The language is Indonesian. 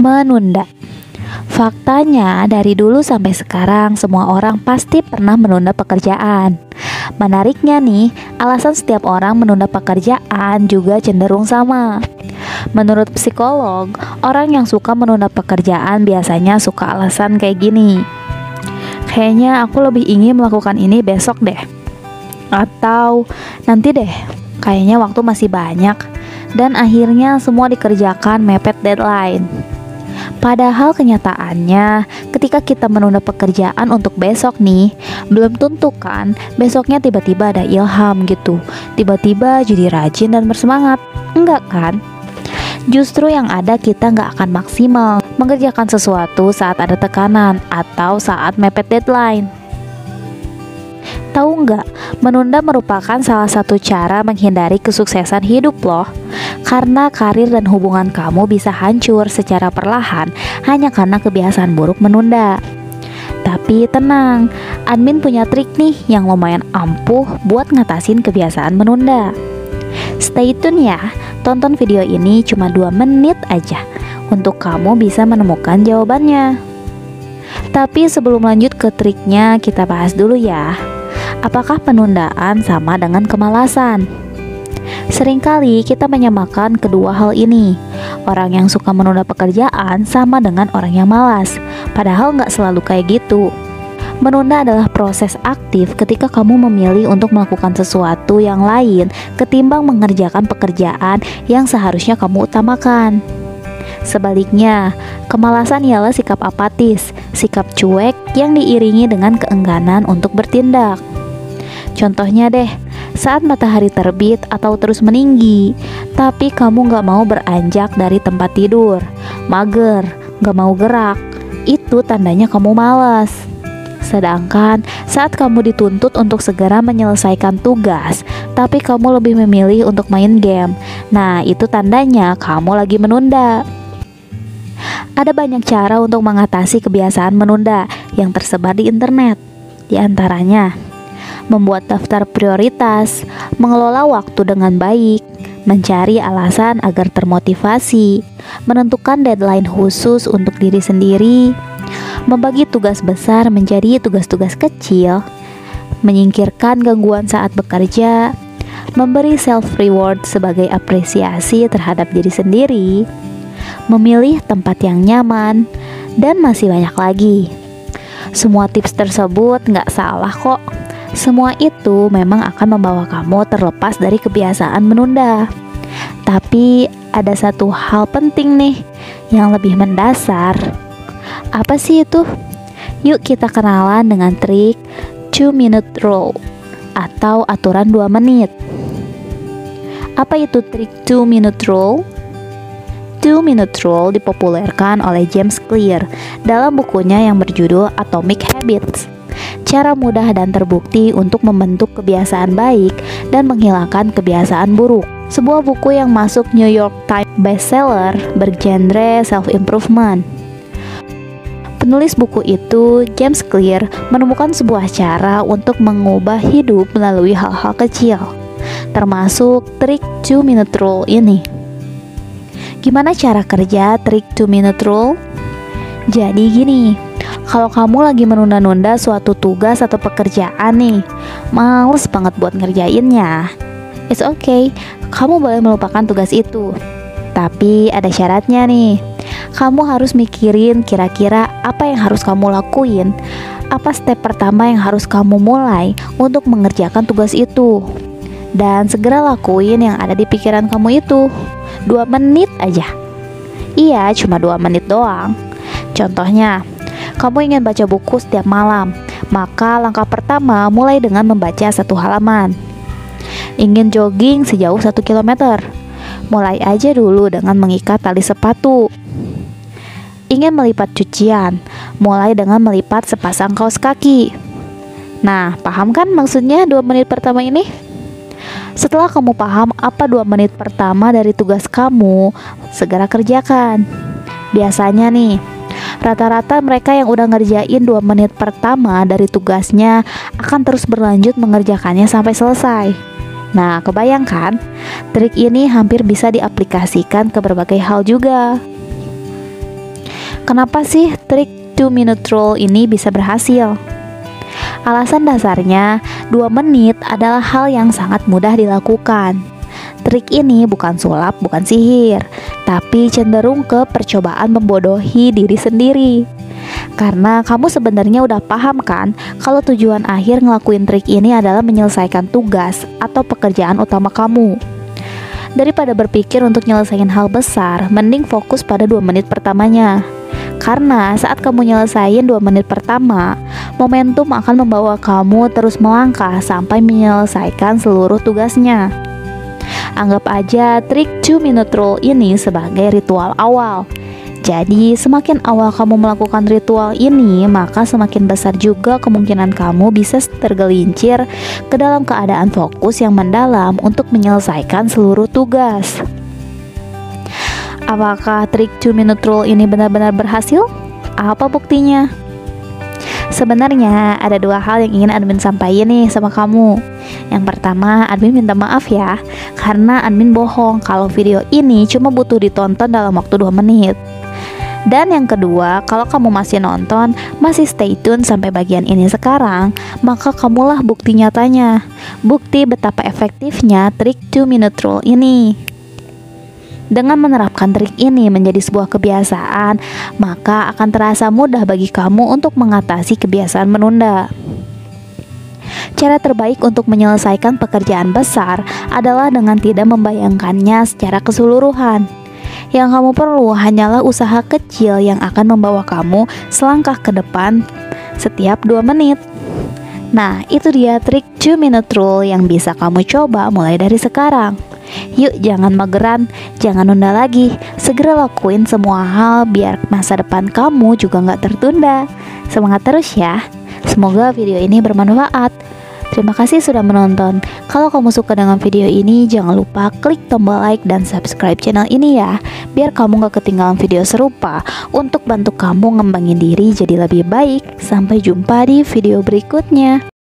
Menunda. Faktanya, dari dulu sampai sekarang, semua orang pasti pernah menunda pekerjaan. Menariknya nih, alasan setiap orang menunda pekerjaan juga cenderung sama. Menurut psikolog, orang yang suka menunda pekerjaan biasanya suka alasan kayak gini. Kayaknya aku lebih ingin melakukan ini besok deh. Atau nanti deh, kayaknya waktu masih banyak. Dan akhirnya semua dikerjakan mepet deadline. Padahal kenyataannya, ketika kita menunda pekerjaan untuk besok nih, belum tentu kan besoknya tiba-tiba ada ilham gitu. Tiba-tiba jadi rajin dan bersemangat. Enggak kan? Justru yang ada kita nggak akan maksimal mengerjakan sesuatu saat ada tekanan atau saat mepet deadline. Tahu nggak, menunda merupakan salah satu cara menghindari kesuksesan hidup loh. Karena karir dan hubungan kamu bisa hancur secara perlahan hanya karena kebiasaan buruk menunda. Tapi tenang, admin punya trik nih yang lumayan ampuh buat ngatasin kebiasaan menunda. Stay tune ya, tonton video ini cuma 2 menit aja untuk kamu bisa menemukan jawabannya. Tapi sebelum lanjut ke triknya, kita bahas dulu ya. Apakah penundaan sama dengan kemalasan? Seringkali kita menyamakan kedua hal ini. Orang yang suka menunda pekerjaan sama dengan orang yang malas. Padahal nggak selalu kayak gitu. Menunda adalah proses aktif ketika kamu memilih untuk melakukan sesuatu yang lain ketimbang mengerjakan pekerjaan yang seharusnya kamu utamakan. Sebaliknya, kemalasan ialah sikap apatis, sikap cuek yang diiringi dengan keengganan untuk bertindak. Contohnya deh, saat matahari terbit atau terus meninggi, tapi kamu gak mau beranjak dari tempat tidur, mager, gak mau gerak, itu tandanya kamu malas. Sedangkan saat kamu dituntut untuk segera menyelesaikan tugas, tapi kamu lebih memilih untuk main game, nah itu tandanya kamu lagi menunda. Ada banyak cara untuk mengatasi kebiasaan menunda yang tersebar di internet. Di antaranya, membuat daftar prioritas, mengelola waktu dengan baik, mencari alasan agar termotivasi, menentukan deadline khusus untuk diri sendiri, membagi tugas besar menjadi tugas-tugas kecil, menyingkirkan gangguan saat bekerja, memberi self-reward sebagai apresiasi terhadap diri sendiri, memilih tempat yang nyaman, dan masih banyak lagi. Semua tips tersebut nggak salah kok. Semua itu memang akan membawa kamu terlepas dari kebiasaan menunda. Tapi ada satu hal penting nih yang lebih mendasar. Apa sih itu? Yuk kita kenalan dengan trik 2-minute rule atau aturan 2 menit. Apa itu trik 2-minute rule? 2-minute rule dipopulerkan oleh James Clear dalam bukunya yang berjudul Atomic Habits. Cara mudah dan terbukti untuk membentuk kebiasaan baik dan menghilangkan kebiasaan buruk. Sebuah buku yang masuk New York Times bestseller bergenre self-improvement. Penulis buku itu, James Clear, menemukan sebuah cara untuk mengubah hidup melalui hal-hal kecil, termasuk trik 2-minute rule ini. Gimana cara kerja trik 2-minute rule? Jadi gini, kalau kamu lagi menunda-nunda suatu tugas atau pekerjaan nih, males banget buat ngerjainnya, it's okay, kamu boleh melupakan tugas itu. Tapi ada syaratnya nih, kamu harus mikirin kira-kira apa yang harus kamu lakuin, apa step pertama yang harus kamu mulai untuk mengerjakan tugas itu. Dan segera lakuin yang ada di pikiran kamu itu. 2 menit aja. Iya, cuma 2 menit doang. Contohnya, kamu ingin baca buku setiap malam, maka langkah pertama mulai dengan membaca 1 halaman. Ingin jogging sejauh 1 km, mulai aja dulu dengan mengikat tali sepatu. Ingin melipat cucian, mulai dengan melipat sepasang kaos kaki. Nah, paham kan maksudnya 2 menit pertama ini? Setelah kamu paham apa 2 menit pertama dari tugas kamu, segera kerjakan. Biasanya nih, rata-rata mereka yang udah ngerjain 2 menit pertama dari tugasnya akan terus berlanjut mengerjakannya sampai selesai. Nah, kebayangkan, trik ini hampir bisa diaplikasikan ke berbagai hal juga. Kenapa sih trik 2-minute rule ini bisa berhasil? Alasan dasarnya, 2 menit adalah hal yang sangat mudah dilakukan. Trik ini bukan sulap, bukan sihir, tapi cenderung ke percobaan membodohi diri sendiri. Karena kamu sebenarnya udah paham kan kalau tujuan akhir ngelakuin trik ini adalah menyelesaikan tugas atau pekerjaan utama kamu. Daripada berpikir untuk nyelesain hal besar, mending fokus pada 2 menit pertamanya. Karena saat kamu nyelesain 2 menit pertama, momentum akan membawa kamu terus melangkah sampai menyelesaikan seluruh tugasnya. Anggap aja trik 2-minute rule ini sebagai ritual awal. Jadi semakin awal kamu melakukan ritual ini, maka semakin besar juga kemungkinan kamu bisa tergelincir ke dalam keadaan fokus yang mendalam untuk menyelesaikan seluruh tugas. Apakah trik 2-minute rule ini benar-benar berhasil? Apa buktinya? Sebenarnya ada 2 hal yang ingin admin sampaikan nih sama kamu. Yang pertama, admin minta maaf ya, karena admin bohong kalau video ini cuma butuh ditonton dalam waktu 2 menit. Dan yang kedua, kalau kamu masih nonton, masih stay tune sampai bagian ini sekarang, maka kamulah bukti nyatanya. Bukti betapa efektifnya trik 2-minute rule ini. Dengan menerapkan trik ini menjadi sebuah kebiasaan, maka akan terasa mudah bagi kamu untuk mengatasi kebiasaan menunda. Cara terbaik untuk menyelesaikan pekerjaan besar adalah dengan tidak membayangkannya secara keseluruhan. Yang kamu perlu hanyalah usaha kecil yang akan membawa kamu selangkah ke depan setiap 2 menit. Nah, itu dia trik 2-minute rule yang bisa kamu coba mulai dari sekarang. Yuk, jangan mageran, jangan nunda lagi. Segera lakuin semua hal biar masa depan kamu juga gak tertunda. Semangat terus ya. Semoga video ini bermanfaat. Terima kasih sudah menonton. Kalau kamu suka dengan video ini, jangan lupa klik tombol like dan subscribe channel ini ya, biar kamu gak ketinggalan video serupa untuk bantu kamu ngembangin diri jadi lebih baik. Sampai jumpa di video berikutnya.